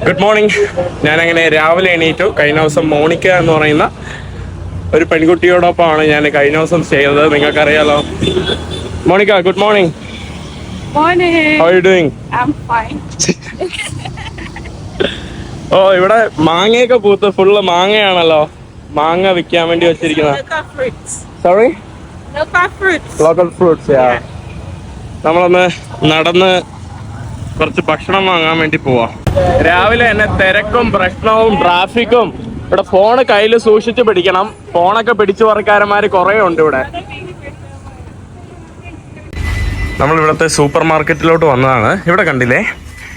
Good morning. ഞാനങ്ങനെ രാവിലെ എണീറ്റു. കഴിഞ്ഞ ദിവസം മോണിക്ക എന്ന് പറയുന്ന ഒരു പെൺകുട്ടിയോടൊപ്പമാണ് ഞാൻ കഴിഞ്ഞ ദിവസം ചെയ്തത്. നിങ്ങൾക്കറിയാലോ. Monica, good morning. Morning. How are you doing? I'm fine. ഓ, ഇവിടെ മാങ്ങയൊക്കെ പൂത്ത് ഫുള്ള് മാങ്ങയാണല്ലോ. മാങ്ങ വിൽക്കാൻ വേണ്ടി വെച്ചിരിക്കുന്ന. Local fruits. Sorry, Local fruits. Local fruits. നമ്മളൊന്ന് നടന്ന് കുറച്ച് ഭക്ഷണം വാങ്ങാൻ വേണ്ടി പോവാ. രാവിലെ തന്നെ തിരക്കും പ്രശ്നവും ട്രാഫിക്കും. ഇവിടെ ഫോണ് കയ്യിൽ സൂക്ഷിച്ച് പിടിക്കണം. ഫോണൊക്കെ പിടിച്ചു പറിക്കാരന്മാര് കുറെ ഉണ്ട് ഇവിടെ. നമ്മൾ ഇവിടുത്തെ സൂപ്പർ മാർക്കറ്റിലോട്ട് വന്നതാണ്. ഇവിടെ കണ്ടില്ലേ,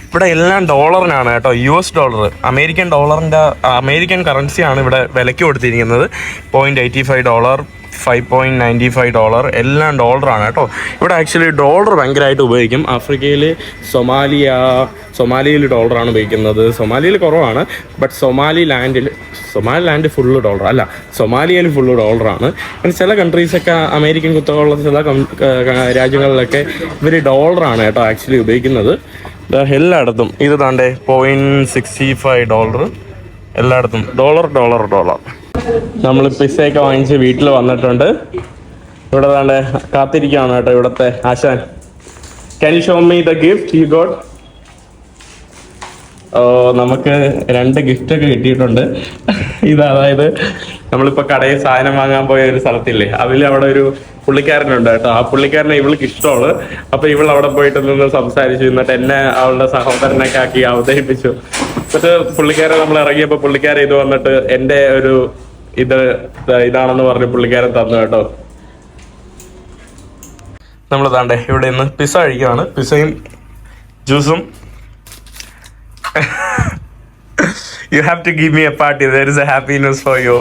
ഇവിടെ എല്ലാം ഡോളറിനാണ് കേട്ടോ. US ഡോളർ, അമേരിക്കൻ ഡോളറിൻ്റെ അമേരിക്കൻ കറൻസിയാണ് ഇവിടെ വിലയ്ക്ക് കൊടുത്തിരിക്കുന്നത്. $0.85, $5.95 എല്ലാം ഡോളറാണ് കേട്ടോ. ഇവിടെ ആക്ച്വലി ഡോളർ ഭയങ്കരമായിട്ട് ഉപയോഗിക്കും. ആഫ്രിക്കയിൽ സൊമാലിയിൽ ഡോളറാണ് ഉപയോഗിക്കുന്നത്. സൊമാലിയിൽ കുറവാണ്, but Somali land full dollar അല്ല, സൊമാലിയയിൽ ഫുള്ള് ഡോളറാണ്. പിന്നെ ചില കൺട്രീസൊക്കെ അമേരിക്കൻ കുത്തകയുള്ള ചില രാജ്യങ്ങളിലൊക്കെ ഇവർ ഡോളറാണ് കേട്ടോ ആക്ച്വലി ഉപയോഗിക്കുന്നത്. എല്ലായിടത്തും ഇത് താണ്ടേ $0.65 എല്ലായിടത്തും ഡോളർ. നമ്മൾ പിസ്സയൊക്കെ വാങ്ങിച്ച് വീട്ടിൽ വന്നിട്ടുണ്ട്. ഇവിടെ താണ്ടെ കാത്തിരിക്കുകയാണ് കേട്ടോ ഇവിടുത്തെ ആശാൻ. Can you show me the gift you got? നമുക്ക് 2 ഗിഫ്റ്റൊക്കെ കിട്ടിയിട്ടുണ്ട്. അതായത് നമ്മളിപ്പോൾ കടയിൽ സാധനം വാങ്ങാൻ പോയ ഒരു സ്ഥലത്തില്ലേ, അവിടെ ഒരു പുള്ളിക്കാരനുണ്ട് കേട്ടോ. ആ പുള്ളിക്കാരനെ ഇവൾക്ക് ഇഷ്ടമാണ്. അപ്പൊ ഇവൾ അവിടെ പോയിട്ട് നിന്ന് സംസാരിച്ചു. എന്നിട്ട് എന്നെ അവളുടെ സഹോദരനൊക്കെ ആക്കി അവതരിപ്പിച്ചു. എന്നിട്ട് പുള്ളിക്കാരൻ നമ്മൾ ഇറങ്ങിയപ്പോൾ പുള്ളിക്കാരൻ ഇത് വന്നിട്ട് എൻ്റെ ഒരു ഇതാണെന്ന് പറഞ്ഞ് പുള്ളിക്കാരൻ തന്നു കേട്ടോ. നമ്മൾ താണ്ടേ ഇവിടെ നിന്ന് പിസ്സ കഴിക്കുകയാണ്. പിസ്സയും ജ്യൂസും. You have to give me a party. There is a happiness for you.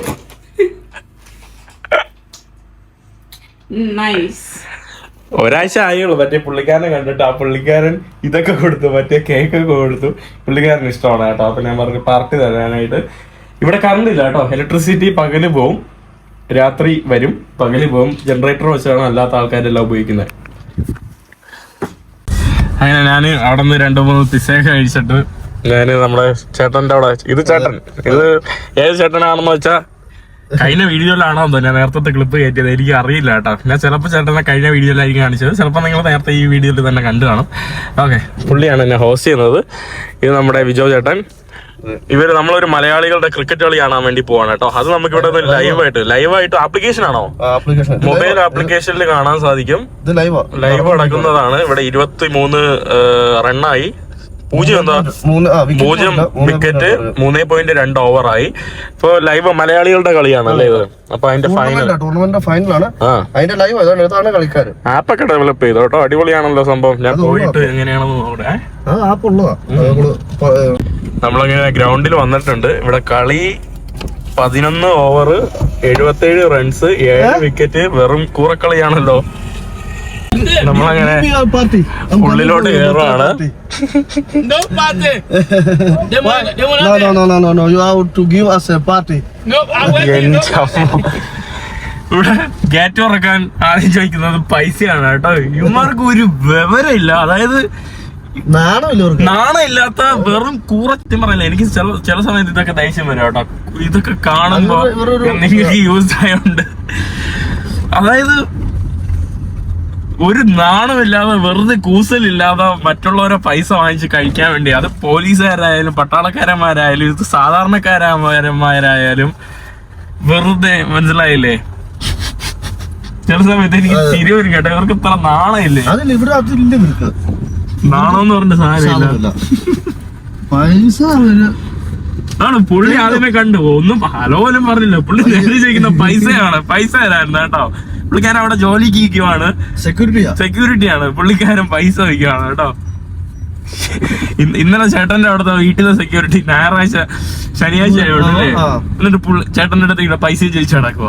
Nice. ഒരാഴ്ച ആയുള്ളൂ മറ്റേ പുള്ളിക്കാരനെ കണ്ടിട്ട്. ആ പുള്ളിക്കാരൻ ഇതൊക്കെ കൊടുത്തു, മറ്റേ കേക്കൊക്കെ കൊടുത്തു. പുള്ളിക്കാരന് ഇഷ്ടമാണ് കേട്ടോ. അപ്പൊ ഞാൻ പറഞ്ഞു പാർട്ടി തരാനായിട്ട്. ഇവിടെ കറണ്ട് ഇല്ല കേട്ടോ. ഇലക്ട്രിസിറ്റി പകല് പോവും, രാത്രി വരും. പകല് പോവും. ജനറേറ്റർ വെച്ചാണ് അല്ലാത്ത ആൾക്കാരെല്ലാം ഉപയോഗിക്കുന്നത്. അങ്ങനെ ഞാൻ അവിടെ നിന്ന് 2-3 പിസ്സയൊക്കെ കഴിച്ചിട്ട് ഞാൻ നമ്മുടെ ചേട്ടൻ്റെ അവിടെ, ഇത് ഏത് ചേട്ടനാണെന്ന് വെച്ചാൽ കഴിഞ്ഞ വീഡിയോയിലാണോ എന്തോ ഞാൻ നേരത്തെ ക്ലിപ്പ് കയറ്റിയത്, എനിക്ക് അറിയില്ല കേട്ടോ. ഞാൻ ചിലപ്പോൾ ചേട്ടനെ കഴിഞ്ഞ വീഡിയോയിലായിരിക്കും കാണിച്ചത്, ചിലപ്പോൾ നിങ്ങൾ നേരത്തെ ഈ വീഡിയോയിൽ തന്നെ കണ്ടു കാണും. ഓക്കെ, പുള്ളിയാണ് എന്നെ ഹോസ്റ്റ് ചെയ്യുന്നത്. ഇത് നമ്മുടെ വിജോ ചേട്ടൻ. നമ്മളൊരു മലയാളികളുടെ ക്രിക്കറ്റ് കളി കാണാൻ വേണ്ടി പോവാണ് കേട്ടോ. അത് നമുക്ക് ഇവിടെ ലൈവായിട്ട് ആപ്ലിക്കേഷൻ ആണോ, മൊബൈൽ ആപ്ലിക്കേഷനിൽ കാണാൻ സാധിക്കും. ലൈവ് നടക്കുന്നതാണ്. ഇവിടെ 23 റണ്ണായി. 0 വിക്കറ്റ്, 3.2 ഓവറായി. ഇപ്പൊ ലൈവ് മലയാളികളുടെ കളിയാണല്ലേ ഇത്. അപ്പൊ അതിന്റെ ഫൈനലാണ്. ആപ്പൊക്കെ ഡെവലപ്പ് ചെയ്തു കേട്ടോ. അടിപൊളിയാണല്ലോ സംഭവം. ഞാൻ പോയിട്ട് എങ്ങനെയാണെന്ന് നോക്കട്ടെ. നമ്മളങ്ങനെ ഗ്രൗണ്ടിൽ വന്നിട്ടുണ്ട്. ഇവിടെ കളി 11 ഓവർ 77 റൺസ് 7 വിക്കറ്റ്. വെറും കൂറക്കളിയാണല്ലോ. നമ്മളങ്ങനെ ഉള്ളിലോട്ട് കയറുവാണ്. No party. No. You have to give us a party. No, ഇവിടെ ഗേറ്റ് തുറക്കാൻ ആദ്യം ചോദിക്കുന്നത് പൈസയാണ് കേട്ടോ. ഇവന്മാർക്ക് ഒരു വിവരമില്ല. അതായത് നാണമില്ലാത്ത വെറും കൂറത്യം പറയില്ല. എനിക്ക് ചില സമയത്ത് ഇതൊക്കെ ദേഷ്യം വരും കേട്ടോ. ഇതൊക്കെ കാണുമ്പോ നിങ്ങൾക്ക് യൂസ് ആയോണ്ട്. അതായത് ഒരു നാണമില്ലാതെ വെറുതെ കൂസലില്ലാതെ മറ്റുള്ളവരെ പൈസ വാങ്ങിച്ച് കഴിക്കാൻ വേണ്ടി, അത് പോലീസുകാരായാലും പട്ടാളക്കാരന്മാരായാലും ഇത് സാധാരണക്കാരന്മാരായാലും വെറുതെ, മനസ്സിലായില്ലേ? ചില സമയത്ത് എനിക്ക് ചിരി വരും കേട്ടോ. ഇവർക്ക് ഇത്ര നാണമില്ലേ? നാണമെന്ന് പറഞ്ഞ സാധനമില്ല. ആണ് പുള്ളി ആദ്യമേ കണ്ടു. ഒന്നും ഹലോ പോലും പറഞ്ഞില്ല. പുള്ളി നേരെ ചോദിക്കുന്ന പൈസ തരായിരുന്നു കേട്ടോ. പുള്ളിക്കാരൻ അവിടെ ജോലിക്ക് ഇരിക്കുവാണ്, സെക്യൂരിറ്റിയാണ്. പുള്ളിക്കാരൻ പൈസ വയ്ക്കുവാണ് കേട്ടോ. ഇന്നലെ ചേട്ടന്റെ അവിടുത്തെ വീട്ടിലെ സെക്യൂരിറ്റി ശനിയാഴ്ച ആയോണ്ടല്ലേ. എന്നിട്ട് ചേട്ടന്റെ അടുത്ത് പൈസ ചോദിച്ചു നടക്കുക.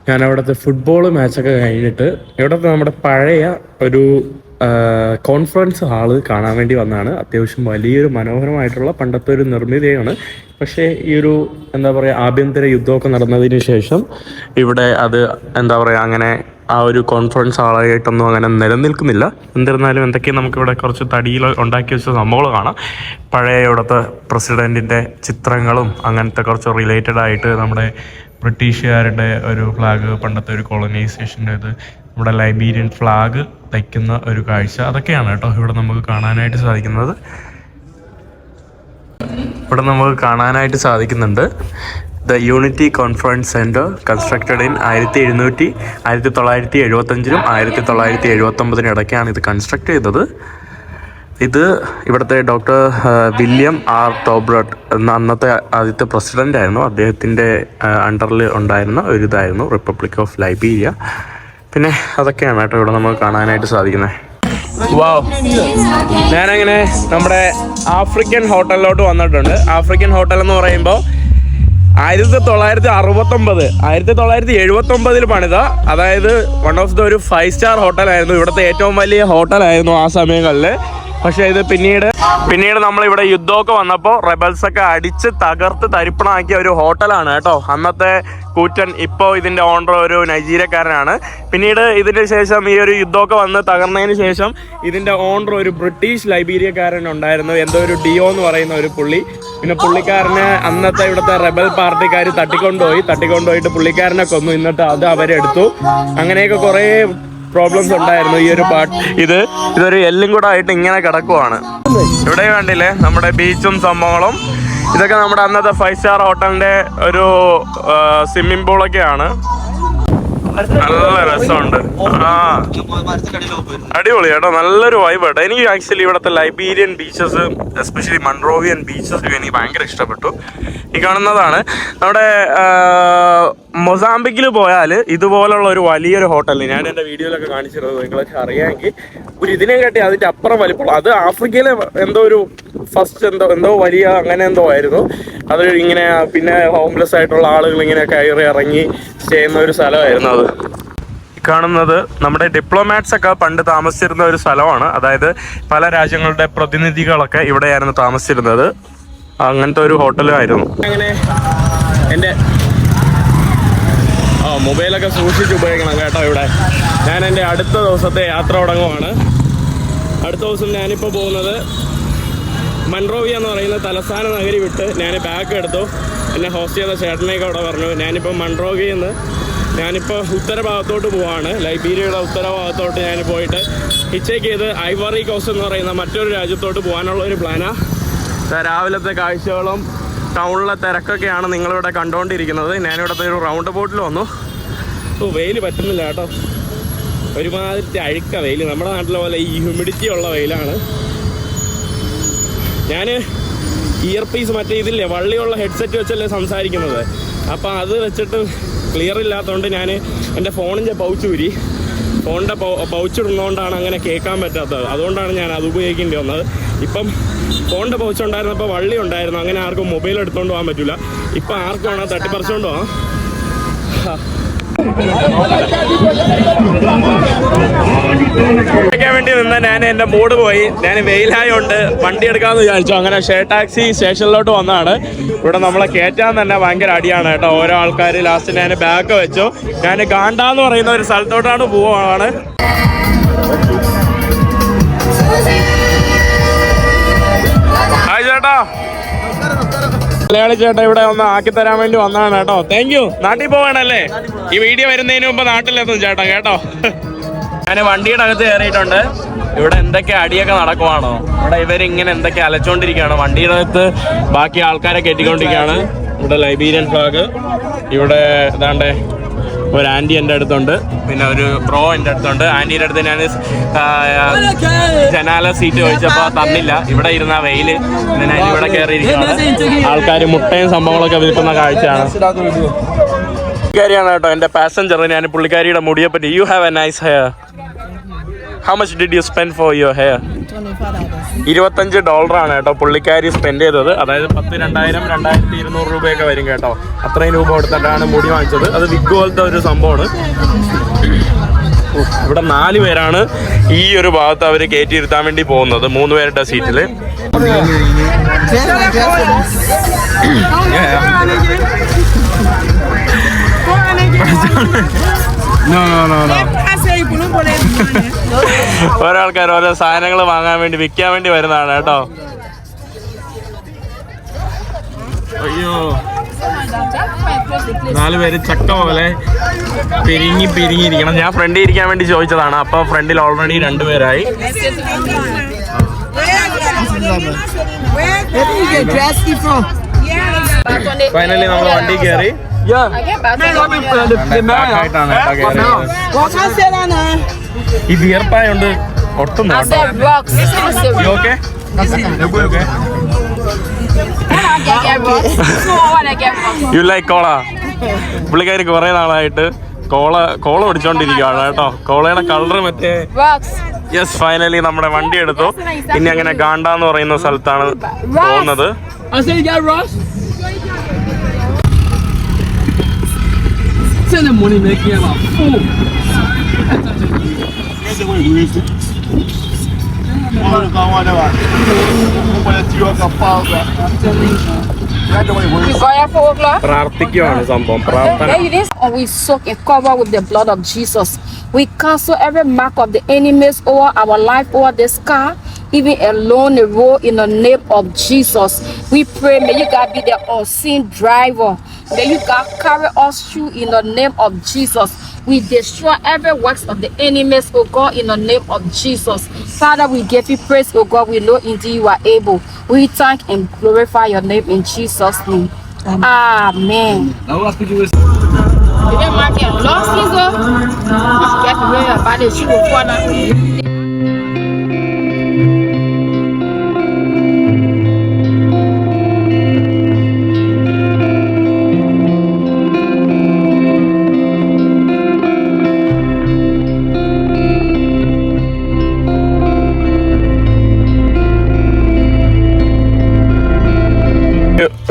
ഞാൻ അവിടുത്തെ ഫുട്ബോൾ മാച്ചൊക്കെ കഴിഞ്ഞിട്ട് ഇവിടുത്തെ നമ്മുടെ പഴയ ഒരു കോൺഫറൻസ് ഹാള് കാണാൻ വേണ്ടി വന്നതാണ്. അത്യാവശ്യം വലിയൊരു മനോഹരമായിട്ടുള്ള പണ്ടത്തെ ഒരു നിർമ്മിതിയാണ്. പക്ഷേ ഈ ഒരു എന്താ പറയുക ആഭ്യന്തര യുദ്ധമൊക്കെ നടന്നതിന് ശേഷം ഇവിടെ അത് എന്താ പറയുക അങ്ങനെ ആ ഒരു കോൺഫറൻസ് ഹാളായിട്ടൊന്നും അങ്ങനെ നിലനിൽക്കുന്നില്ല. എന്നിരുന്നാലും എന്തൊക്കെയും നമുക്കിവിടെ കുറച്ച് തടിയിൽ ഉണ്ടാക്കി വെച്ച സംഭവങ്ങൾ കാണാം. പഴയ ഇവിടുത്തെ പ്രസിഡൻറ്റിൻ്റെ ചിത്രങ്ങളും അങ്ങനത്തെ കുറച്ച് റിലേറ്റഡ് ആയിട്ട് നമ്മുടെ ബ്രിട്ടീഷുകാരുടെ ഒരു ഫ്ലാഗ്, പണ്ടത്തെ ഒരു കോളനൈസേഷൻ്റെ ഇത്, നമ്മുടെ ലൈബീരിയൻ ഫ്ലാഗ് വയ്ക്കുന്ന ഒരു കാഴ്ച, അതൊക്കെയാണ് കേട്ടോ ഇവിടെ നമുക്ക് കാണാനായിട്ട് സാധിക്കുന്നത്. ഇവിടെ നമുക്ക് കാണാനായിട്ട് സാധിക്കുന്നുണ്ട് the unity conference centre constructed in 1975 1979 ഇടയ്ക്കാണ് ഇത് കൺസ്ട്രക്ട് ചെയ്തത്. ഇത് ഇവിടുത്തെ ഡോക്ടർ വില്യം ആർ ടോബ്രട്ട് എന്ന അന്നത്തെ ആദ്യത്തെ പ്രസിഡൻ്റ് ആയിരുന്നു. അദ്ദേഹത്തിൻ്റെ അണ്ടറിൽ ഉണ്ടായിരുന്ന ഒരു ഇതായിരുന്നു റിപ്പബ്ലിക് ഓഫ് ലൈബീരിയ. പിന്നെ അതൊക്കെയാണ് കേട്ടോ ഇവിടെ നമുക്ക് കാണാനായിട്ട് സാധിക്കുന്നത്. വാവ്, ഞാനങ്ങനെ നമ്മുടെ ആഫ്രിക്കൻ ഹോട്ടലിലോട്ട് വന്നിട്ടുണ്ട്. ആഫ്രിക്കൻ ഹോട്ടൽ എന്ന് പറയുമ്പോൾ 1979 പണിത, അതായത് വൺ ഓഫ് ദ ഒരു 5 സ്റ്റാർ ഹോട്ടലായിരുന്നു. ഇവിടുത്തെ ഏറ്റവും വലിയ ഹോട്ടലായിരുന്നു ആ സമയങ്ങളിൽ. പക്ഷേ ഇത് പിന്നീട് നമ്മളിവിടെ യുദ്ധമൊക്കെ വന്നപ്പോൾ റെബൽസൊക്കെ അടിച്ച് തകർത്ത് തരിപ്പണമാക്കിയ ഒരു ഹോട്ടലാണ് കേട്ടോ അന്നത്തെ കൂറ്റൻ. ഇപ്പോൾ ഇതിൻ്റെ ഓണർ ഒരു നൈജീരിയക്കാരനാണ്. പിന്നീട് ഇതിന് ശേഷം ഈ ഒരു യുദ്ധമൊക്കെ വന്ന് തകർന്നതിന് ശേഷം ഇതിൻ്റെ ഓണർ ഒരു ബ്രിട്ടീഷ് ലൈബീരിയക്കാരൻ ഉണ്ടായിരുന്നു, എന്തോ ഒരു ഡിയോ എന്ന് പറയുന്ന ഒരു പുള്ളി. പിന്നെ പുള്ളിക്കാരനെ അന്നത്തെ ഇവിടുത്തെ റെബൽ പാർട്ടിക്കാർ തട്ടിക്കൊണ്ടുപോയിട്ട് പുള്ളിക്കാരനെ കൊന്നു. എന്നിട്ട് അത് അവരെടുത്തു. അങ്ങനെയൊക്കെ കുറേ പ്രോബ്ലംസ് ഉണ്ടായിരുന്നു. ഈ ഒരു ഇതൊരു എല്ലും കൂടെ ആയിട്ട് ഇങ്ങനെ കിടക്കുവാണ്. ഇവിടെ കണ്ടില്ലേ നമ്മുടെ ബീച്ചും സംഭവങ്ങളും. ഇതൊക്കെ നമ്മുടെ അന്നത്തെ 5 സ്റ്റാർ ഹോട്ടലിന്റെ ഒരു സ്വിമ്മിംഗ് പൂളൊക്കെയാണ്. നല്ല രസമുണ്ട്. അടിപൊളി കേട്ടോ, നല്ലൊരു വൈബ് കേട്ടോ. എനിക്ക് ആക്ച്വലി ഇവിടുത്തെ ലൈബീരിയൻ ബീച്ചസ്, എസ്പെഷ്യലി മൺറോവിയൻ ബീച്ചസ് എനിക്ക് ഭയങ്കര ഇഷ്ടപ്പെട്ടു. ഈ കാണുന്നതാണ് നമ്മുടെ മൊസാംബിക്കിൽ പോയാൽ ഇതുപോലുള്ള ഒരു വലിയൊരു ഹോട്ടൽ ഞാൻ എൻ്റെ വീഡിയോയിലൊക്കെ കാണിച്ചിരുന്നത് നിങ്ങളൊക്കെ അറിയാമെങ്കിൽ. ഒരു ഇതിനെ കാട്ടി അതിൻ്റെ അപ്പുറം വലിപ്പമുള്ള, അത് ആഫ്രിക്കയിലെ എന്തോ ഒരു ഫസ്റ്റ് എന്തോ വലിയ അങ്ങനെ എന്തോ ആയിരുന്നു അത്. ഇങ്ങനെ പിന്നെ ഹോംലെസ് ആയിട്ടുള്ള ആളുകൾ ഇങ്ങനെ കയറി ഇറങ്ങി സ്റ്റേ ചെയ്യുന്ന ഒരു സ്ഥലമായിരുന്നു അത്. കാണുന്നത് നമ്മുടെ ഡിപ്ലോമാറ്റ്സ് ഒക്കെ പണ്ട് താമസിച്ചിരുന്ന ഒരു സ്ഥലമാണ്. അതായത് പല രാജ്യങ്ങളുടെ പ്രതിനിധികളൊക്കെ ഇവിടെയായിരുന്നു താമസിച്ചിരുന്നത്. അങ്ങനത്തെ ഒരു ഹോട്ടലായിരുന്നു. അങ്ങനെ എൻ്റെ മൊബൈലൊക്കെ സൂക്ഷിച്ച് ഉപയോഗിക്കണം കേട്ടോ. ഇവിടെ ഞാൻ എൻ്റെ അടുത്ത ദിവസത്തെ യാത്ര തുടങ്ങുവാണ്. അടുത്ത ദിവസം ഞാനിപ്പോൾ പോകുന്നത് മൺറോവിയ എന്ന് പറയുന്ന തലസ്ഥാന നഗരി വിട്ട് ഞാൻ ബാഗ് എടുത്തു. എന്നെ ഹോസ്റ്റ് ചെയ്ത ചേട്ടനെയൊക്കെ അവിടെ പറഞ്ഞു. ഞാനിപ്പോൾ മൺറോവിയിൽ നിന്ന് ഞാനിപ്പോൾ ഉത്തരഭാഗത്തോട്ട് പോവാണ്. ലൈബീരിയയുടെ ഉത്തരഭാഗത്തോട്ട് ഞാൻ പോയിട്ട് ഹിച്ചേക്ക് ചെയ്ത് ഐവറി കോസ്റ്റ് എന്ന് പറയുന്ന മറ്റൊരു രാജ്യത്തോട്ട് പോകാനുള്ള ഒരു പ്ലാനാണ്. രാവിലത്തെ കാഴ്ചകളും ടൗണിലെ തിരക്കൊക്കെയാണ് നിങ്ങളിവിടെ കണ്ടുകൊണ്ടിരിക്കുന്നത്. ഞാനിവിടുത്തെ ഒരു റൗണ്ട് ബോട്ടിൽ വന്നു. വെയിൽ പറ്റുന്നില്ല കേട്ടോ, ഒരുമാതിരി അഴുക്ക വെയിൽ. നമ്മുടെ നാട്ടിലെ പോലെ ഈ ഹ്യൂമിഡിറ്റി ഉള്ള വെയിലാണ്. ഞാൻ ഇയർ പീസ് മറ്റേ ഇതില്ലേ വള്ളിയുള്ള ഹെഡ്സെറ്റ് വെച്ചല്ലേ സംസാരിക്കുന്നത്. അപ്പോൾ അത് വെച്ചിട്ട് ക്ലിയർ ഇല്ലാത്തതുകൊണ്ട് ഞാൻ എൻ്റെ ഫോണിൻ്റെ ഫോണിൻ്റെ പൗച്ചിടുന്നതുകൊണ്ടാണ് അങ്ങനെ കേൾക്കാൻ പറ്റാത്തത്. അതുകൊണ്ടാണ് ഞാൻ അത് ഉപയോഗിക്കേണ്ടി വന്നത്. ഇപ്പം ഫോണിൻ്റെ പൗച്ച് ഉണ്ടായിരുന്നപ്പോൾ വള്ളി ഉണ്ടായിരുന്നു, അങ്ങനെ ആർക്കും മൊബൈൽ എടുത്തുകൊണ്ട് പോകാൻ പറ്റില്ല. ഇപ്പം ആർക്കും വേണം തട്ടിപ്പറിച്ചുകൊണ്ട് പോകാം. വേണ്ടി നിന്ന് ഞാൻ എൻ്റെ മൂഡ് പോയി. ഞാൻ വെയിലായോണ്ട് വണ്ടി എടുക്കാമെന്ന് വിചാരിച്ചു. അങ്ങനെ ഷെയർ ടാക്സി സ്റ്റേഷനിലോട്ട് വന്നതാണ്. ഇവിടെ നമ്മളെ കയറ്റാൻ തന്നെ ഭയങ്കര അടിയാണ് കേട്ടോ. ഓരോ ആൾക്കാർ ലാസ്റ്റ് ഞാൻ ബാഗ് വെച്ചു. ഞാൻ ഗാണ്ടാന്ന് പറയുന്ന ഒരു സ്ഥലത്തോട്ടാണ് പോവാണ്. ഹായ് ചേട്ടാ, മലയാളി ചേട്ടാ ഇവിടെ ഒന്ന് ആക്കി തരാൻ വേണ്ടി വന്നതാണ് കേട്ടോ. Thank you. നാട്ടിൽ പോവാണല്ലേ? ഈ വീഡിയോ വരുന്നതിന് മുമ്പ് നാട്ടിലെത്തും ചേട്ടാ കേട്ടോ. ഞാൻ വണ്ടിയുടെ അകത്ത് കയറിയിട്ടുണ്ട്. ഇവിടെ എന്തൊക്കെ അടിയൊക്കെ നടക്കുവാണോ? ഇവിടെ ഇവരിങ്ങനെ എന്തൊക്കെ അലച്ചോണ്ടിരിക്കുകയാണ്. വണ്ടിയുടെ അകത്ത് ബാക്കി ആൾക്കാരെ കയറ്റിക്കൊണ്ടിരിക്കുകയാണ്. ഇവിടെ ലൈബീരിയൻ ഫ്ലാഗ്. ഇവിടെ ഏതാണ്ട് ഒരു ആൻറ്റി എൻ്റെ അടുത്തുണ്ട്, പിന്നെ ഒരു ബ്രോ എൻ്റെ അടുത്തുണ്ട്. ആൻറ്റീൻ്റെ അടുത്ത് ഞാൻ ജനാല സീറ്റ് ചോദിച്ചപ്പോൾ തന്നില്ല. ഇവിടെ ഇരുന്ന വെയില് പിന്നെ ഞാൻ ഇവിടെ കയറിയിരിക്കുകയാണ്. ആൾക്കാർ മുട്ടയും സംഭവങ്ങളൊക്കെ വിൽക്കുന്ന കാഴ്ചയാണ്. പുള്ളിക്കാരിയാണ് കേട്ടോ എൻ്റെ പാസഞ്ചർ. ഞാൻ പുള്ളിക്കാരിയുടെ മുടിയെ പറ്റി. You have A nice hair. How much did you spend for your hair? $25 കേട്ടോ പുള്ളിക്കാരി സ്പെൻഡ് ചെയ്തത്. അതായത് 10,000, 2,200 രൂപയൊക്കെ വരും കേട്ടോ. അത്രയും രൂപ കൊടുത്തിട്ടാണ് മുടി വാങ്ങിച്ചത്. അത് വിഗ് പോലത്തെ ഒരു സംഭവമാണ്. ഇവിടെ 4 പേരാണ് ഈ ഒരു ഭാഗത്ത് അവർ കയറ്റിയിരുത്താൻ വേണ്ടി പോകുന്നത്, 3 പേരുടെ സീറ്റിൽ. ഒരാൾക്കാർ ഓരോ സാധനങ്ങൾ വാങ്ങാൻ വേണ്ടി വിൽക്കാൻ വേണ്ടി വരുന്നതാണ് കേട്ടോ. അയ്യോ, 4 പേര് ചക്ക പോലെ പിരിങ്ങിയിരിക്കണം. ഞാൻ ഫ്രണ്ടിൽ ഇരിക്കാൻ വേണ്ടി ചോദിച്ചതാണ്. അപ്പൊ ഫ്രണ്ടിൽ ഓൾറെഡി 2 പേരായി. ഫൈനലി നമ്മൾ വണ്ടി കയറി. ഈ വിയർപ്പായോണ്ട് ഒട്ടും യു ലൈക്ക് കോള. പുള്ളിക്കാരി കുറെ നാളായിട്ട് കോള ഓടിച്ചോണ്ടിരിക്കുകയാണ് കേട്ടോ. കോളയുടെ കളറ് മറ്റേ. യെസ്, ഫൈനലി നമ്മുടെ വണ്ടി എടുത്തു. ഇനി അങ്ങനെ ഗാണ്ട എന്ന് പറയുന്ന സ്ഥലത്താണ് പോകുന്നത്. പ്രാർത്ഥിക്കുകയാണ് സംഭവം. പ്രാർത്ഥന. We soak and cover with the blood of Jesus. We cancel every mark of the enemies over our life, over this car, even along the road, in the name of Jesus. We pray, may you God be the unseen driver. May you God carry us through in the name of Jesus. We destroy every works of the enemies, oh God, in the name of Jesus. Father, we give you praise, oh God. We know indeed you are able. We thank and glorify your name in Jesus' name. Amen. Even my lost season, get away about the shoe corner.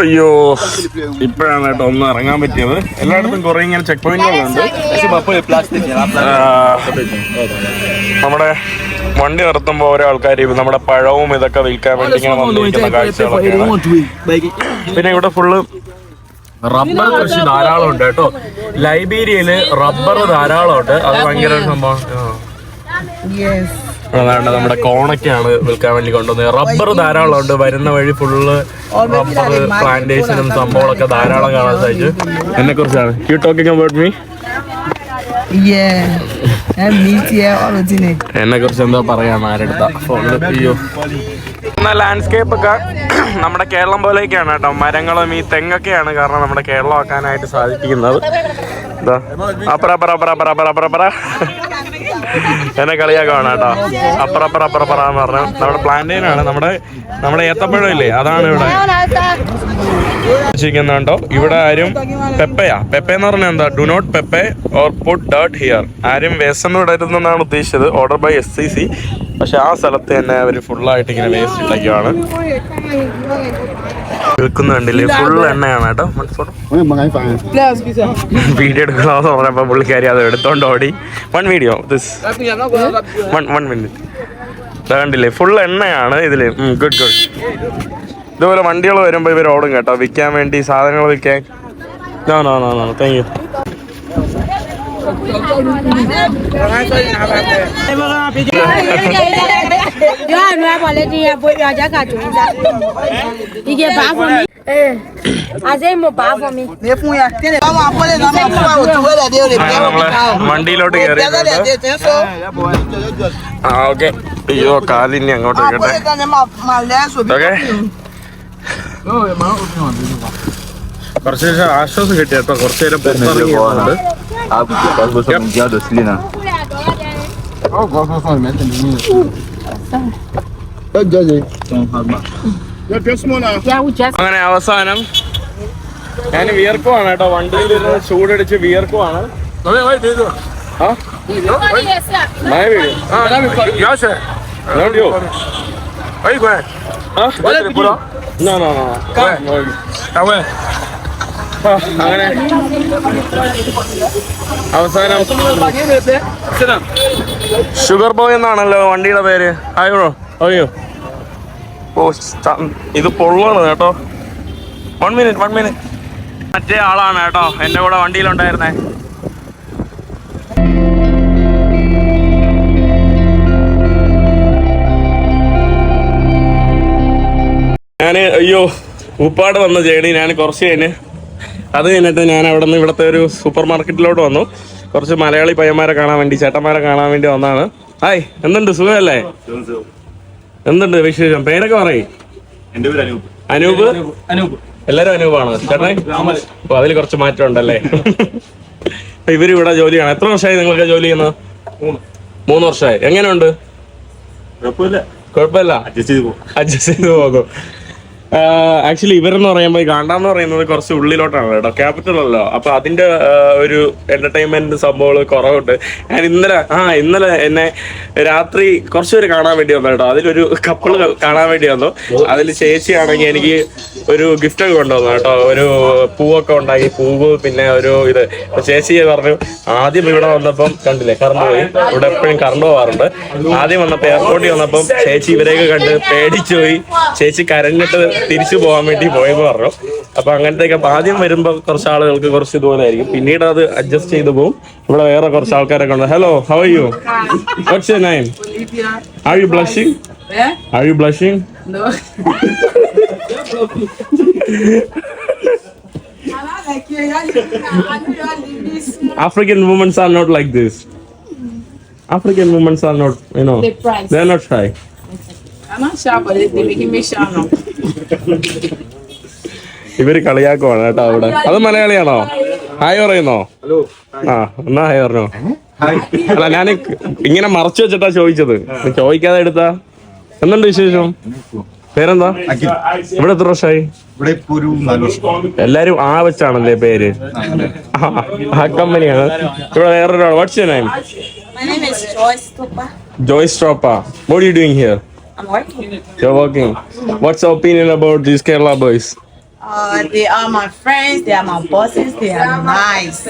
അയ്യോ, ഇപ്പോഴാണ് കേട്ടോ ഒന്ന് ഇറങ്ങാൻ പറ്റിയത്. എല്ലായിടത്തും കുറെ ഇങ്ങനെ check പോയിന്റുകളുണ്ട്. നമ്മുടെ വണ്ടി നിർത്തുമ്പോൾ ഓരോ ആൾക്കാർ നമ്മുടെ പഴവും ഇതൊക്കെ വിൽക്കാൻ വേണ്ടി ഇങ്ങനെ വന്നിരിക്കുന്ന കാഴ്ചകളൊക്കെയാണ്. പിന്നെ ഇവിടെ ഫുള്ള് റബ്ബർ കൃഷി ധാരാളം ഉണ്ട് കേട്ടോ. ലൈബീരിയയില് റബ്ബർ ധാരാളം ഉണ്ട്. അത് ഭയങ്കര ഒരു സംഭവം. അതാണ് നമ്മുടെ കോണൊക്കെയാണ് വിൽക്കാൻ വേണ്ടി കൊണ്ടുവന്നത്. റബ്ബർ ധാരാളം ഉണ്ട്. വരുന്ന വഴി ഫുള്ള് റബ്ബർ പ്ലാന്റേഷനും സംഭവങ്ങളൊക്കെ ധാരാളം കാണാൻ സാധിച്ചു. എന്നെ കുറിച്ചാണ് യു ടോക്കിംഗ് അബൌട്ട് മീ? എന്നെ കുറിച്ച് എന്താ പറയാ ആരെടുത്ത ഫോണില്? അയ്യോ, എന്നാൽ ലാൻഡ്സ്കേപ്പ് ഒക്കെ നമ്മുടെ കേരളം പോലെയൊക്കെയാണ് കേട്ടോ. മരങ്ങളും ഈ തെങ്ങൊക്കെയാണ് കാരണം നമ്മുടെ കേരളം ആക്കാനായിട്ട് സാധിക്കുന്നത്. എന്താ എന്നെ കളിയാക്കാണ് കേട്ടോ. അപ്പറപ്പറന്ന് പറഞ്ഞ നമ്മുടെ പ്ലാന്റേനാണ്. നമ്മുടെ ഏത്തപ്പഴം ഇല്ലേ, അതാണ് ഇവിടെ വെച്ചിരിക്കുന്നുണ്ടോ. ഇവിടെ ആരും പെപ്പയെന്ന് പറഞ്ഞാൽ എന്താ, ഡു നോട്ട് പെപ്പെ ഓർ പുട്ട് ഡേർട്ട് ഹിയർ. ആരും വേസ്റ്റ് ഇടരുതെന്നാണ് ഉദ്ദേശിച്ചത്. Order by SCC. പക്ഷെ ആ സ്ഥലത്ത് തന്നെ അവർ ഫുള്ളായിട്ട് ഇങ്ങനെ വേസ്റ്റ് ഇട്ടൊക്കെയാണ് വിൽക്കുന്നുണ്ടല്ലേ. ഫുൾ എണ്ണയാണ് കേട്ടോ. വീഡിയോ എടുക്കണമെന്ന് പറഞ്ഞപ്പോ പുള്ളിക്കാരി അത് എടുത്തോണ്ട് ഓടി. വൺ മിനിറ്റ് കണ്ടില്ലേ, ഫുൾ എണ്ണയാണ് ഇതില്. ഗുഡ്. ഇതുപോലെ വണ്ടികൾ വരുമ്പോ ഇവർ ഓടും കേട്ടോ, വിൽക്കാൻ വേണ്ടി സാധനങ്ങൾ വിൽക്കാൻ. Thank you. വണ്ടിയിലോട്ട് കയറി. ഓക്കെ. അയ്യോ, കാലിനി അങ്ങോട്ട് കേട്ടെ. ഓക്കെ, കുറച്ച് ആശ്വാസം കിട്ടി കേട്ടോ. കുറച്ചു നേരം പുറത്തിറങ്ങി പോകുന്നുണ്ട്. അങ്ങനെ അവസാനം ഞാൻ വിയർക്കുവാണ് കേട്ടോ. വണ്ടിയിൽ ചൂടടിച്ച് വിയർക്കുവാണ്. അങ്ങനെ അവസാനം ഷുഗർ ബോയ് എന്നാണല്ലോ വണ്ടിയുടെ പേര്. അയ്യോ, ഇത് പൊള്ളാണ് കേട്ടോ. 1 minute. മറ്റേ ആളാണ് കേട്ടോ എൻ്റെ കൂടെ വണ്ടിയിലുണ്ടായിരുന്നേ. അയ്യോ ഉപ്പാട് വന്ന ജേണി ഞാൻ കുറച്ച് കഴിഞ്ഞ് അത് കഴിഞ്ഞിട്ട് ഞാൻ അവിടെ നിന്ന് ഇവിടുത്തെ ഒരു സൂപ്പർ മാർക്കറ്റിലോട്ട് വന്നു. കുറച്ച് മലയാളി പയ്യന്മാരെ കാണാൻ വേണ്ടി, ചേട്ടന്മാരെ കാണാൻ വേണ്ടി വന്നതാണ്. ഹായ്, എന്തുണ്ട്, സുഖമല്ലേ? എന്തുണ്ട് വിശേഷം? പേരൊക്കെ പറയും. അനൂപ്. എല്ലാരും അനൂപാണ് ചേട്ടനെ. അപ്പൊ അതിൽ കുറച്ച് മാറ്റം ഉണ്ടല്ലേ? ഇവര് ഇവിടെ ജോലിയാണ്. എത്ര വർഷമായി നിങ്ങൾക്ക് ജോലി ചെയ്യുന്നത്? 3 വർഷമായി. എങ്ങനെയുണ്ട്? കുഴപ്പമില്ല, അഡ്ജസ്റ്റ് ചെയ്ത് പോകുന്നു. ആക്ച്വലി ഇവരെന്ന് പറയുമ്പോൾ ഈ ഗാണ്ടാന്ന് പറയുന്നത് കുറച്ച് ഉള്ളിലോട്ടാണ് കേട്ടോ, ക്യാപിറ്റൽ അല്ലോ. അപ്പൊ അതിന്റെ ഒരു എന്റർടൈൻമെന്റ് സംഭവങ്ങൾ കുറവുണ്ട്. ഞാൻ ഇന്നലെ എന്നെ രാത്രി കുറച്ചുപേര് കാണാൻ വേണ്ടി വന്നു കേട്ടോ. അതിലൊരു കപ്പിള് കാണാൻ വേണ്ടി വന്നു. അതിൽ ചേച്ചിയാണെങ്കിൽ എനിക്ക് ഒരു ഗിഫ്റ്റ് ഒക്കെ കൊണ്ടുവന്നു കേട്ടോ. ഒരു പൂവൊക്കെ ഉണ്ടാക്കി, പൂവ്, പിന്നെ ഒരു ഇത്. ചേച്ചി പറഞ്ഞു ആദ്യം ഇവിടെ വന്നപ്പം കണ്ടില്ലേ കറണ്ട് പോയി. ഇവിടെ എപ്പോഴും കറണ്ട് പോവാറുണ്ട്. ആദ്യം വന്നപ്പോൾ എയർപോർട്ടിൽ വന്നപ്പം ചേച്ചി ഇവരെയൊക്കെ കണ്ട് പേടിച്ചു പോയി. ചേച്ചി കരഞ്ഞിട്ട് തിരിച്ചു പോകാൻ വേണ്ടി പോയെന്ന് പറഞ്ഞു. അപ്പൊ അങ്ങനത്തെയൊക്കെ ആദ്യം വരുമ്പോൾ കുറച്ച് ആളുകൾക്ക് കുറച്ച് ഇതുപോലെ ആയിരിക്കും, പിന്നീട് അത് അഡ്ജസ്റ്റ് ചെയ്ത് പോകും. ഇവിടെ വേറെ കുറച്ച് ആൾക്കാരൊക്കെ ഉണ്ട്. Hello, how are you? What's your name? Are you blushing? Are you blushing? No. African women are not like this. African women are not, you know, they are not shy. I'm not sure, but they making me shy now. ഇവര് കളിയാക്കുവാണ് കേട്ടോ അവിടെ. അത് മലയാളിയാണോ? Hi പറയുന്നോ? ആ, എന്നാ hi പറഞ്ഞോ. അല്ല, ഞാൻ ഇങ്ങനെ മറച്ചു വെച്ചിട്ടാ ചോദിച്ചത്, ചോദിക്കാതെ എടുത്താ. എന്തുണ്ട് വിശേഷം? പേരെന്താ? ഇവിടെ എത്ര വർഷമായി? എല്ലാരും ആ വെച്ചാണല്ലേ പേര്? ആ കമ്പനിയാണ്. ഇവിടെ വേറൊരാൾ. What's your name? My name is Joyce Tupa. Joyce Tropa. What are you doing here? I'm working. You're working. What's your opinion about these Kerala boys? They are my friends. They are my bosses. They are nice.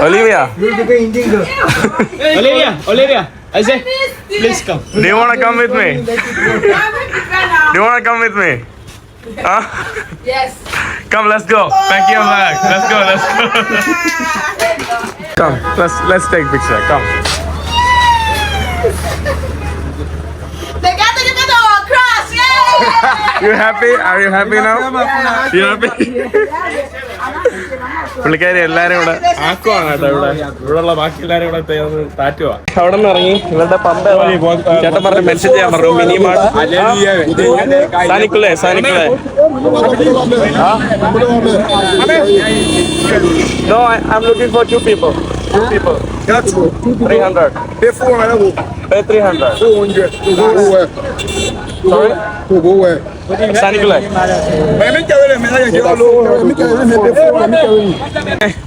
Olivia. Olivia, I say, please come. Do you want to come with me? Do you want to come with me? Huh? Yes. Come, let's go. Pack your bag. Let's go. Come, let's take picture. Come. They got to get the cross. Yay! You happy? Are you happy now? You happy? പുള്ളിക്കാരി എല്ലാരും ഇവിടെ ആക്കുവാണ് കേട്ടോ. ഇവിടെയുള്ള ബാക്കി എല്ലാരും ഇവിടെ താറ്റുവാ. അവിടെ നിന്ന് ഇറങ്ങി ഇവരുടെ പമ്പ ചേട്ടൻ പറഞ്ഞ് മെൻഷൻ ചെയ്യാൻ പറഞ്ഞു. Mini സാനിക്കുള്ളേ. No, I'm looking for 2 people. 2 people. 300. Pay 300. 400. Sorry? സാനിക്കുള്ളേ.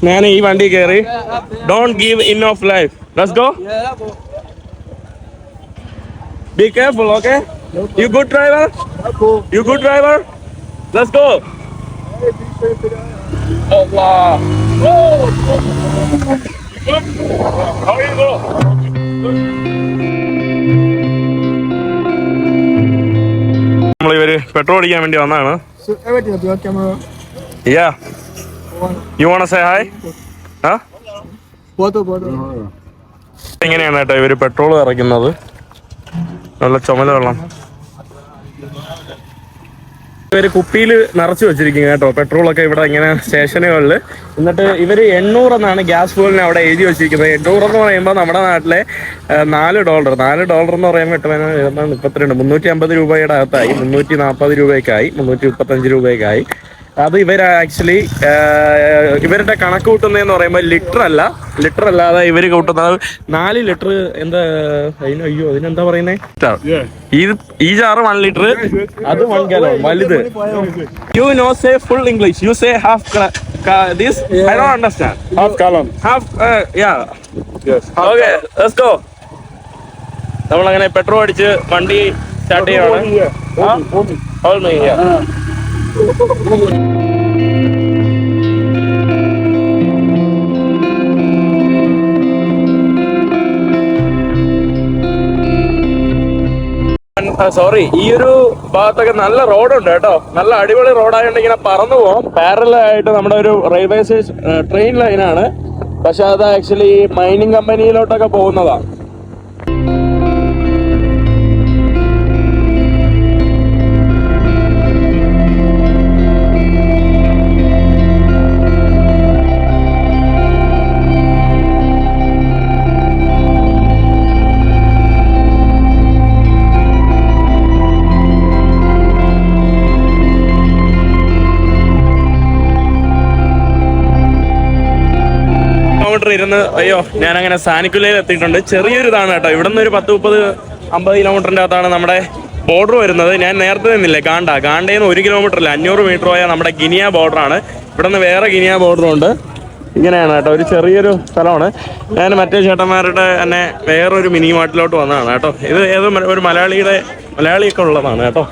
ഞാൻ ഈ വണ്ടി കയറി. Don't give enough life. Let's go. Be careful, okay? You good driver? You good driver? Let's go. Allah. How you go? നമ്മളിവര് petrol അടിക്കാൻ വേണ്ടി വന്നതാണ്. Yeah. You wanna say hi? Huh? ഇങ്ങനെയാണ് കേട്ടോ ഇവര് പെട്രോൾ ഇറക്കുന്നത്. നല്ല ചുമല വെള്ളം ഇവര് കുപ്പിയിൽ നിറച്ചു വെച്ചിരിക്കും കേട്ടോ പെട്രോളൊക്കെ ഇവിടെ ഇങ്ങനെ സ്റ്റേഷനുകളിൽ. എന്നിട്ട് ഇവര് 800 എന്നാണ് ഗ്യാസ് ഫുവലിന് അവിടെ എഴുതി വെച്ചിരിക്കുന്നത്. 800 എന്ന് പറയുമ്പോൾ നമ്മുടെ നാട്ടിലെ $4 എന്ന് പറയുമ്പോൾ 8 350 രൂപയുടെ അകത്തായി. 340 രൂപയ്ക്കായി, 335 രൂപയ്ക്കായി. അത് ഇവർ ആക്ച്വലി ഇവരുടെ കണക്ക് കൂട്ടുന്നതെന്ന് പറയുമ്പോൾ ലിറ്റർ അല്ലാതെ ഇവര് കൂട്ടുന്നത് 4 ലിറ്റർ. എന്താ അയ്യോ അതിനെന്താ പറയുന്നേ? ഈ ജാറ് 1 ലിറ്റർ, അത് 1 gallon വലുത്. You know say full English. You say half this. I don't understand. Half gallon. Yeah. Yes. Okay, let's go. നമ്മളങ്ങനെ പെട്രോൾ അടിച്ച് വണ്ടി സ്റ്റാർട്ട് ചെയ്യാണ്. Hold me here. സോറി, ഈ ഒരു ഭാഗത്തൊക്കെ നല്ല റോഡുണ്ട് കേട്ടോ. നല്ല അടിപൊളി റോഡായതുകൊണ്ട് ഇങ്ങനെ പറന്നു പോകാം. പാരലായിട്ട് നമ്മുടെ ഒരു റെയിൽവേ സ്റ്റേഷൻ ട്രെയിൻ ലൈനാണ്. പക്ഷെ അത് ആക്ച്വലി മൈനിങ് കമ്പനിയിലോട്ടൊക്കെ പോകുന്നതാണ്. ഇരുന്ന് അയ്യോ, ഞാൻ അങ്ങനെ സാനിക്കുലയിൽ എത്തിയിട്ടുണ്ട്. ചെറിയൊരു ഇതാണ് കേട്ടോ. ഇവിടെ നിന്ന് ഒരു 10-30-50 കിലോമീറ്ററിൻ്റെ അകത്താണ് നമ്മുടെ ബോർഡർ വരുന്നത്. ഞാൻ നേരത്തെ നിന്നില്ലേ ഗാണ്ടയിൽ നിന്ന് 1 കിലോമീറ്റർ അല്ല 500 മീറ്റർ പോയാൽ നമ്മുടെ ഗിനിയ ബോർഡറാണ്. ഇവിടെ നിന്ന് വേറെ ഗിനിയ ബോർഡറുണ്ട്. ഇങ്ങനെയാണ് കേട്ടോ, ഒരു ചെറിയൊരു സ്ഥലമാണ്. ഞാൻ മറ്റേ ചേട്ടന്മാരുടെ തന്നെ വേറൊരു മിനി മാർട്ടിലോട്ട് വന്നതാണ് കേട്ടോ. ഇത് ഏതോ ഒരു മലയാളിയൊക്കെ ഉള്ളതാണ് കേട്ടോ.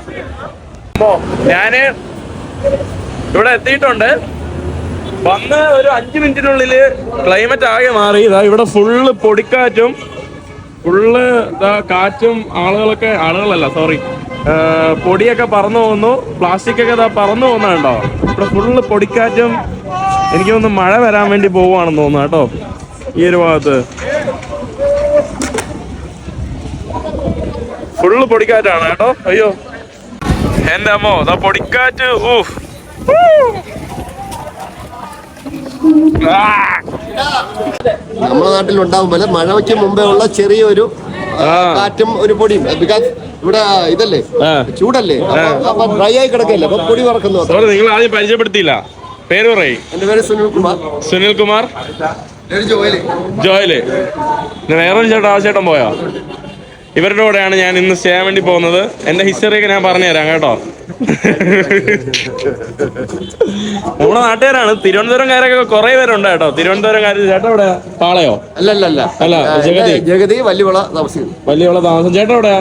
അപ്പോൾ ഞാൻ ഇവിടെ എത്തിയിട്ടുണ്ട്. വന്ന് ഒരു 5 മിനിറ്റിനുള്ളിൽ ക്ലൈമറ്റ് ആകെ മാറി. ഇതാ ഇവിടെ ഫുള്ള് പൊടിക്കാറ്റും ഫുള്ള് ഇതാ കാറ്റും ആളുകളല്ല സോറി പൊടിയൊക്കെ പറന്നു പോകുന്നു. പ്ലാസ്റ്റിക് ഒക്കെ ഇതാ പറന്നു പോകുന്നുണ്ടോ. ഇവിടെ ഫുള്ള് പൊടിക്കാറ്റും. എനിക്ക് തോന്നുന്നു മഴ വരാൻ വേണ്ടി പോവുകയാണെന്ന് തോന്നുന്നു കേട്ടോ. ഈ ഒരു ഭാഗത്ത് ഫുള്ള് പൊടിക്കാറ്റാണ് കേട്ടോ. അയ്യോ എൻ്റെ അമ്മോ, ഇതാ പൊടിക്കാറ്റ്. നമ്മുടെ നാട്ടിൽ ഉണ്ടാവും പോലെ മഴയ്ക്ക് മുമ്പേ ഉള്ള ചെറിയൊരു കാറ്റും ഒരു പൊടിയും. ബിക്കോസ് ഇവിടെ ഇതല്ലേ ചൂടല്ലേ, അപ്പൊ ഡ്രൈ ആയി കിടക്കല്ലേ, അപ്പൊ പൊടി പറക്കുന്നു. നിങ്ങൾ ആദ്യം പരിചയപ്പെടുത്തിയില്ല, പേര് പറയും. എന്റെ പേര് സുനിൽകുമാർ. ജോയല്. വേറൊരു ചേട്ടൻ പോയോ? ഇവരുടെ കൂടെയാണ് ഞാൻ ഇന്ന് ചെയ്യാൻ വേണ്ടി പോകുന്നത്. എന്റെ ഹിസ്റ്ററിയൊക്കെ ഞാൻ പറഞ്ഞുതരാം കേട്ടോ. നമ്മുടെ നാട്ടുകാരാണ്. തിരുവനന്തപുരംകാരൊക്കെ കുറെ പേരുണ്ട് കേട്ടോ. തിരുവനന്തപുരംകാർ. ചേട്ടൻ എവിടെ? പാളയോ? അല്ല ജഗതി വലിയവള താമസം. ചേട്ടൻ എവിടെയാ?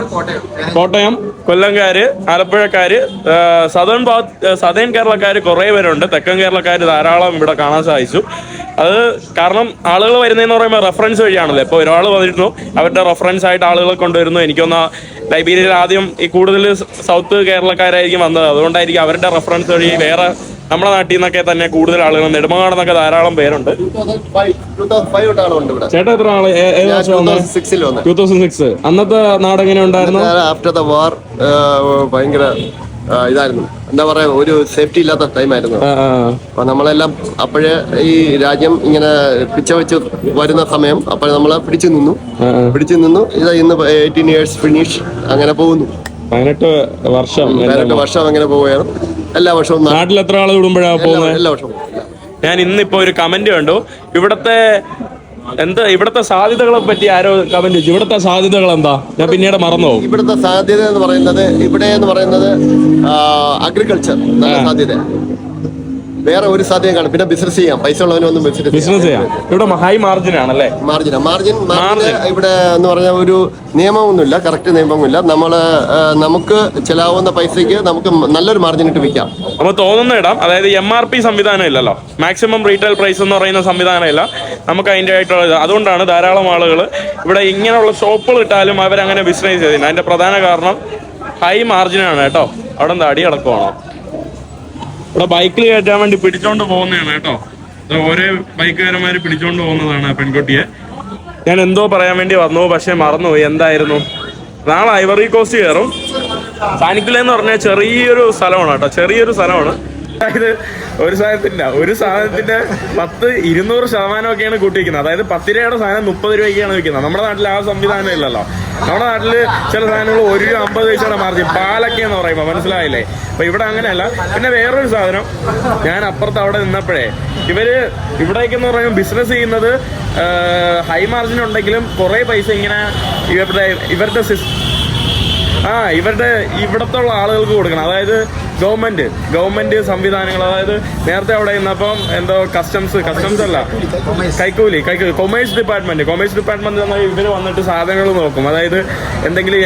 കോട്ടയം. കൊല്ലംകാര്, ആലപ്പുഴക്കാര്, സദേൺ കേരളക്കാര് കുറെ പേരുണ്ട്. തെക്കൻ കേരളക്കാര് ധാരാളം ഇവിടെ കാണാൻ സാധിച്ചു. അത് കാരണം ആളുകൾ വരുന്നതെന്ന് പറയുമ്പോൾ റെഫറൻസ് വഴിയാണല്ലോ. ഇപ്പോൾ ഒരാൾ വന്നിരുന്നു, അവരുടെ റെഫറൻസ് ആയിട്ട് ആളുകളെ കൊണ്ടുവരുന്നു. എനിക്കൊന്ന് ലൈബ്രറിയിൽ ആദ്യം ഈ കൂടുതൽ സൗത്ത് കേരളക്കാരായിരിക്കും വന്നത്. അതുകൊണ്ടായിരിക്കും അവരുടെ റെഫറൻസ് വഴി വേറെ നമ്മുടെ നാട്ടിൽ നിന്നൊക്കെ തന്നെ കൂടുതൽ ആളുകൾ, നെടുമങ്ങാട് നിന്നൊക്കെ ധാരാളം പേരുണ്ട്. ചേട്ടാ എത്ര ആള്? 2006. അന്നത്തെ നാട് എങ്ങനെ ഉണ്ടായിരുന്നു? ആഫ്റ്റർ ദ വാർ ഭയങ്കര ഇതായിരുന്നു. എന്താ പറയാ, ഒരു സേഫ്റ്റി ഇല്ലാത്ത ടൈമായിരുന്നു. അപ്പൊ നമ്മളെല്ലാം അപ്പോഴേ ഈ രാജ്യം ഇങ്ങനെ പിച്ചവെച്ച് വരുന്ന സമയം അപ്പോഴേ നമ്മളെ പിടിച്ചു നിന്നു. ഇതാ ഇന്ന് 18 years ഫിനിഷ് അങ്ങനെ പോകുന്നു. 18 വർഷം അങ്ങനെ പോവുകയാണ്. എല്ലാ വർഷവും. നാട്ടിൽ എത്ര ആള് കൂടുമ്പോഴാണ് പോകുന്നത്? എല്ലാ വർഷവും. ഞാൻ ഇന്നിപ്പോ ഒരു കമന്റ് കണ്ടു. ഇവിടത്തെ സാധ്യതകളെ പറ്റി ആരോ കമന്റ് വെച്ചു. ഇവിടത്തെ സാധ്യതകൾ എന്താ? ഞാൻ പിന്നീട് മറന്നു. ഇവിടുത്തെ സാധ്യത എന്ന് പറയുന്നത് അഗ്രികൾച്ചർ നല്ല സാധ്യത. വേറെ ഒരു സാധ്യത കാണും. പിന്നെ ബിസിനസ് ചെയ്യാം. പൈസ ഉള്ളവനൊന്നും ബിസിനസ് ചെയ്യാം. ഇവിടെ ഹൈ മാർജിൻ ആണല്ലേ? മാർജിൻ ഇവിടെ എന്ന് പറഞ്ഞാൽ ഒരു നിയമമൊന്നുമില്ല, കറക്റ്റ് നിയമമൊന്നുമില്ല. നമുക്ക് ചെലവാകുന്ന പൈസക്ക് നമുക്ക് നല്ലൊരു മാർജിൻ ഇട്ട് വിൽക്കാം. നമുക്ക് തോന്നുന്ന ഇടാം. അതായത് MRP സംവിധാനം ഇല്ലല്ലോ, മാക്സിമം റീറ്റെയിൽ പ്രൈസ് എന്ന് പറയുന്ന സംവിധാനം ഇല്ല. നമുക്ക് അതിൻ്റെ ആയിട്ടുള്ള അതുകൊണ്ടാണ് ധാരാളം ആളുകൾ ഇവിടെ ഇങ്ങനെയുള്ള ഷോപ്പുകൾ ഇട്ടാലും അവരങ്ങനെ ബിസിനസ് ചെയ്യുന്നത്. അതിന്റെ പ്രധാന കാരണം ഹൈ മാർജിനാണ് കേട്ടോ. അവിടെ എന്താ അടി അടക്കമാണോ? ഇവിടെ ബൈക്കിൽ കയറ്റാൻ വേണ്ടി പിടിച്ചോണ്ട് പോകുന്നതാണ് കേട്ടോ. ഓരോ ബൈക്കുകാരന്മാര് പിടിച്ചോണ്ട് പോകുന്നതാണ് പെൺകുട്ടിയെ. ഞാൻ എന്തോ പറയാൻ വേണ്ടി വന്നു, പക്ഷെ മറന്നുപോയി. എന്തായിരുന്നു? നാളെ ഐവറി കോസ്റ്റ് കയറും. സാനിക്കുല എന്ന് പറഞ്ഞാൽ ചെറിയൊരു സ്ഥലമാണ് കേട്ടോ. ചെറിയൊരു സ്ഥലമാണ്. അതായത് ഒരു സാധനത്തിന്റെ 10-200% കൂട്ടിയിരിക്കുന്നത്. അതായത് 10 രൂപയുടെ സാധനം 30 രൂപയ്ക്കാണ് വിൽക്കുന്നത്. നമ്മുടെ നാട്ടിൽ ആ സംവിധാനം ഇല്ലല്ലോ. നമ്മുടെ നാട്ടില് ചില സാധനങ്ങൾ 1 രൂപ 50 പൈസയുടെ മാർജിൻ, പാലൊക്കെ എന്ന് പറയുമ്പോൾ മനസ്സിലായില്ലേ? അപ്പൊ ഇവിടെ അങ്ങനെയല്ല. പിന്നെ വേറൊരു സാധനം, ഞാൻ അപ്പുറത്ത് അവിടെ നിന്നപ്പോഴേ ഇവിടേക്കെന്ന് പറയുമ്പോൾ ബിസിനസ് ചെയ്യുന്നത് ഹൈ മാർജിൻ ഉണ്ടെങ്കിലും കുറെ പൈസ ഇങ്ങനെ ഇവിടത്തെ ആളുകൾക്ക് കൊടുക്കണം. അതായത് ഗവൺമെന്റ് സംവിധാനങ്ങൾ. അതായത് നേരത്തെ അവിടെ നിന്നപ്പം എന്തോ കസ്റ്റംസ് അല്ല, കൈക്കൂലി കൊമേഴ്സ് ഡിപ്പാർട്ട്മെന്റ് ഇവര് വന്നിട്ട് സാധനങ്ങൾ നോക്കും. അതായത് എന്തെങ്കിലും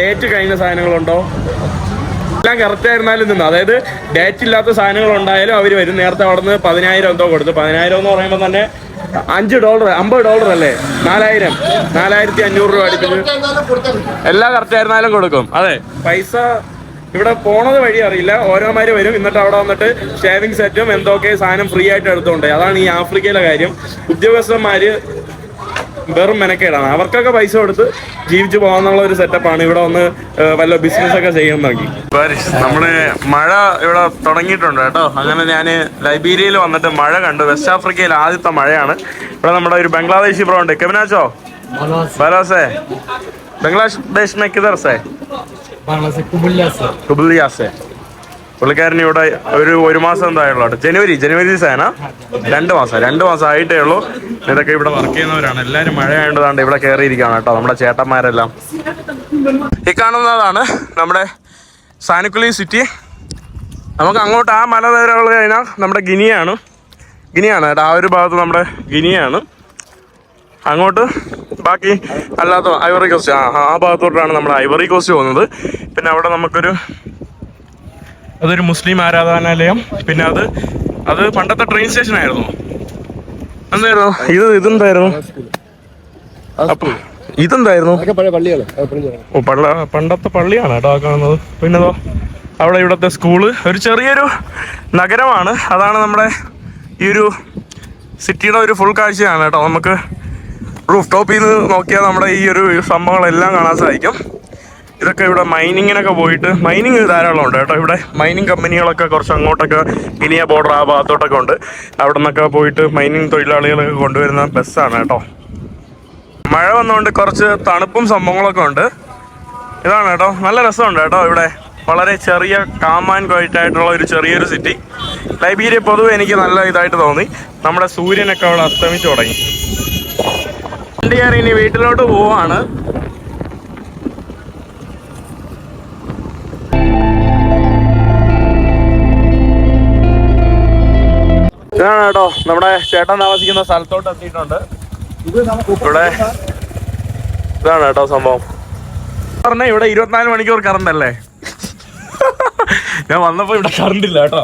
ഡേറ്റ് കഴിഞ്ഞ സാധനങ്ങളുണ്ടോ, എല്ലാം കറക്റ്റ് ആയിരുന്നാലും നിന്ന്. അതായത് ഡേറ്റ് ഇല്ലാത്ത സാധനങ്ങൾ ഉണ്ടായാലും അവർ വരും. നേരത്തെ അവിടെ നിന്ന് 10,000 എന്തോ കൊടുത്തു. 10,000 എന്ന് പറയുമ്പോൾ തന്നെ $5 $50 അല്ലേ? 4500 രൂപ അടുപ്പിച്ച് എല്ലാ കറക്റ്റ് ആയിരുന്നാലും കൊടുക്കും. അതെ, പൈസ ഇവിടെ പോണത് വഴി അറിയില്ല. ഓരോമാര് വരും, എന്നിട്ട് അവിടെ വന്നിട്ട് ഷേവിംഗ് സെറ്റും എന്തൊക്കെ സാധനം ഫ്രീ ആയിട്ട് എടുത്തോണ്ട്. അതാണ് ഈ ആഫ്രിക്കയിലെ കാര്യം. ഉദ്യോഗസ്ഥന്മാര് വെറും മെനക്കേടാണ്. അവർക്കൊക്കെ പൈസ കൊടുത്ത് ജീവിച്ചു പോകാന്നുള്ള ഒരു സെറ്റപ്പാണ്. ഇവിടെ വന്ന് വല്ല ബിസിനസ് ഒക്കെ ചെയ്യുന്നെങ്കിൽ. നമ്മള് മഴ ഇവിടെ തുടങ്ങിയിട്ടുണ്ട് കേട്ടോ. അങ്ങനെ ഞാൻ ലൈബീരിയയിൽ വന്നിട്ട് മഴ കണ്ടു. വെസ്റ്റ് ആഫ്രിക്കയിൽ ആദ്യത്തെ മഴയാണ്. ഇവിടെ നമ്മുടെ ഒരു ബംഗ്ലാദേശി ബ്രോ ഉണ്ട്. കെമിനാച്ചോ ബലോസേ ബംഗ്ലാദേശ് में किधर से? कुबलिया से. പുള്ളിക്കാരൻ ഇവിടെ ഒരു മാസം എന്തായുള്ളൂ. ജനുവരി സേന 2 മാസം ആയിട്ടേ ഉള്ളൂ. ഇതൊക്കെ ഇവിടെ വർക്ക് ചെയ്യുന്നവരാണ്. എല്ലാവരും മഴ ആയതുകൊണ്ട് ഇവിടെ കയറിയിരിക്കുകയാണ് കേട്ടോ, നമ്മുടെ ചേട്ടന്മാരെല്ലാം. ഈ കാണുന്നതാണ് നമ്മുടെ സാനുക്കുലി സിറ്റി. നമുക്ക് അങ്ങോട്ട് ആ മല നേരങ്ങൾ കഴിഞ്ഞാൽ നമ്മുടെ ഗിനിയാണ് കേട്ടോ. ആ ഒരു ഭാഗത്ത് നമ്മുടെ ഗിനിയാണ്. അങ്ങോട്ട് ബാക്കി അല്ലാത്ത ഐവറി കോസ്റ്റ്. ആ ഭാഗത്തോട്ടാണ് നമ്മുടെ ഐവറി കോസ്റ്റ് പോകുന്നത്. പിന്നെ അവിടെ അതൊരു മുസ്ലിം ആരാധനാലയം. പിന്നെ അത് പണ്ടത്തെ ട്രെയിൻ സ്റ്റേഷൻ ആയിരുന്നു. എന്തായിരുന്നു ഇതെന്തായിരുന്നു? ഇതെന്തായിരുന്നു? പണ്ടത്തെ പള്ളിയാണ് കേട്ടോ കാണുന്നത്. പിന്നെതോ അവിടെ ഇവിടുത്തെ സ്കൂള്. ഒരു ചെറിയൊരു നഗരമാണ്. അതാണ് നമ്മുടെ ഈ ഒരു സിറ്റിയുടെ ഒരു ഫുൾ കാഴ്ചയാണ് കേട്ടോ. നമുക്ക് റൂഫ് ടോപ്പിൽ നിന്ന് നോക്കിയാൽ നമ്മുടെ ഈ ഒരു സംഭവങ്ങളെല്ലാം കാണാൻ സാധിക്കും. ഇതൊക്കെ ഇവിടെ മൈനിങ്ങിനൊക്കെ പോയിട്ട്, മൈനിങ് ധാരാളം ഉണ്ട് കേട്ടോ. ഇവിടെ മൈനിങ് കമ്പനികളൊക്കെ കുറച്ച് അങ്ങോട്ടൊക്കെ ഗിനിയ ബോർഡർ ആ ഭാഗത്തോട്ടൊക്കെ ഉണ്ട്. അവിടെ നിന്നൊക്കെ പോയിട്ട് മൈനിങ് തൊഴിലാളികളൊക്കെ കൊണ്ടുവരുന്ന ബസ്സാണ് കേട്ടോ. മഴ വന്നുകൊണ്ട് കുറച്ച് തണുപ്പും സംഭവങ്ങളൊക്കെ ഉണ്ട്. ഇതാണ് കേട്ടോ, നല്ല രസമുണ്ട് കേട്ടോ. ഇവിടെ വളരെ ചെറിയ കാം ആൻഡ് ക്വയറ്റ് ആയിട്ടുള്ള ഒരു ചെറിയൊരു സിറ്റി. ലൈബീരിയ പൊതുവെ എനിക്ക് നല്ല ഇതായിട്ട് തോന്നി. നമ്മുടെ സൂര്യനൊക്കെ അവിടെ അസ്തമിച്ചു തുടങ്ങി. വണ്ടി കയറി ഇനി വീട്ടിലോട്ട് പോവാണ്. ഇതാണ് കേട്ടോ നമ്മുടെ ചേട്ടൻ താമസിക്കുന്ന സ്ഥലത്തോട്ട് എത്തിയിട്ടുണ്ട്. ഇവിടെ ഇതാണ് കേട്ടോ സംഭവം. പറഞ്ഞാൽ ഇവിടെ 24 മണിക്കൂർ കറണ്ട് അല്ലേ? ഞാൻ വന്നപ്പോ ഇവിടെ കറണ്ട് ഇല്ല കേട്ടോ.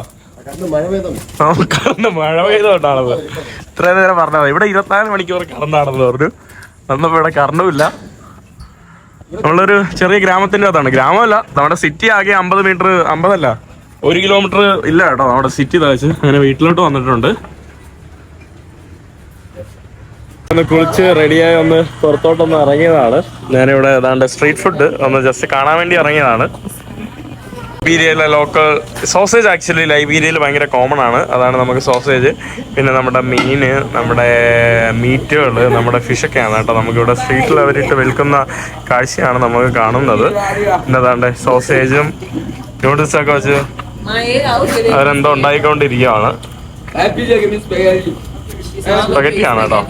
കറണ്ട് മഴ പെയ്തോണ്ടാണത്. ഇത്രയും നേരം പറഞ്ഞത് ഇവിടെ 24 മണിക്കൂർ കറണ്ടാണെന്ന് പറഞ്ഞു. വന്നപ്പോ ഇവിടെ കറണ്ടും ഇല്ല. നമ്മളൊരു ചെറിയ ഗ്രാമത്തിന്റെ അകത്താണ്. ഗ്രാമമല്ല, നമ്മുടെ സിറ്റി ആകെ 50 മീറ്റർ, 50 അല്ല 1 കിലോമീറ്റർ ഇല്ല കേട്ടോ നമ്മുടെ സിറ്റി തയ്ച്ച്. അങ്ങനെ വീട്ടിലോട്ട് വന്നിട്ടുണ്ട്. ഒന്ന് കുളിച്ച് റെഡിയായി ഒന്ന് പുറത്തോട്ടൊന്ന് ഇറങ്ങിയതാണ്. ഞാനിവിടെ ഏതാണ്ട് സ്ട്രീറ്റ് ഫുഡ് ഒന്ന് ജസ്റ്റ് കാണാൻ വേണ്ടി ഇറങ്ങിയതാണ്. ലൈബീരിയയിലെ ലോക്കൽ സോസേജ് ആക്ച്വലി ലൈബീരിയയിൽ ഭയങ്കര കോമൺ ആണ്. അതാണ് നമുക്ക് സോസേജ്. പിന്നെ നമ്മുടെ മീന്, നമ്മുടെ മീറ്റുകൾ, നമ്മുടെ ഫിഷൊക്കെയാണ് കേട്ടോ നമുക്കിവിടെ സ്ട്രീറ്റിൽ അവരിട്ട് വിൽക്കുന്ന കാഴ്ചയാണ് നമുക്ക് കാണുന്നത്. പിന്നെ അതാണ്ട് സോസേജും നൂഡിൽസൊക്കെ വെച്ച് അവരെന്തോ ഉണ്ടായിക്കൊണ്ടിരിക്കുകയാണ്. സ്പഗറ്റിയാണ് കേട്ടോ.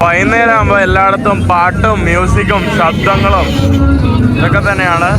വൈകുന്നേരം ആകുമ്പോൾ എല്ലായിടത്തും പാട്ടും മ്യൂസിക്കും ശബ്ദങ്ങളും ഇതൊക്കെ തന്നെയാണ്.